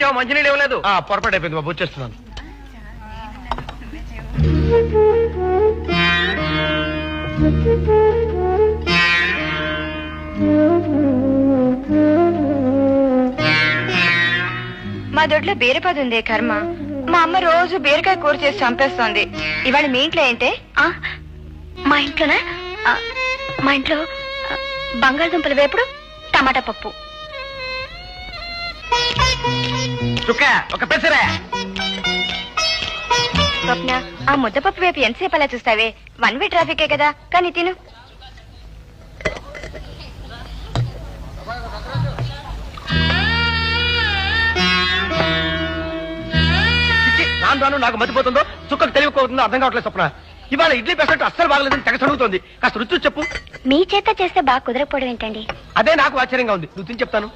ఇచ్చావు, మంచినీళ్ళు ఇవ్వలేదు. పొరపాటు అయిపోయింది బాబు, వచ్చేస్తున్నాను. మా దొడ్లో బీరపది ఉందే కర్మ. మా అమ్మ రోజు బీరకాయ కూర చేసి చంపేస్తోంది. ఇవాళ మీ ఇంట్లో ఏంటే? మా ఇంట్లోనా? మా ఇంట్లో బంగాళదుంపల వేపుడు, టమాటా పప్పు. చుక్క ఒక పెసరే. స్వప్న, ఆ ముద్దపప్పు వేపు ఎంతసేపు అలా చూస్తావే? వన్ వే ట్రాఫికే కదా, కానీ తిను. రాను నాకు మతిపోతుందో, చుక్కకు తెలియకపోతుందో అర్థం కావట్లేదు స్వప్న. ఇవాళ ఇడ్లీ పెసరట్టు అస్సలు బాగలేదని తెగ చదువుతోంది. కాస్త రుచి చెప్పు. మీ చేత చేస్తే బాగా కుదరకపోవడం ఏంటండి? అదే నాకు ఆశ్చర్యంగా ఉంది. రుచి చెప్తాను.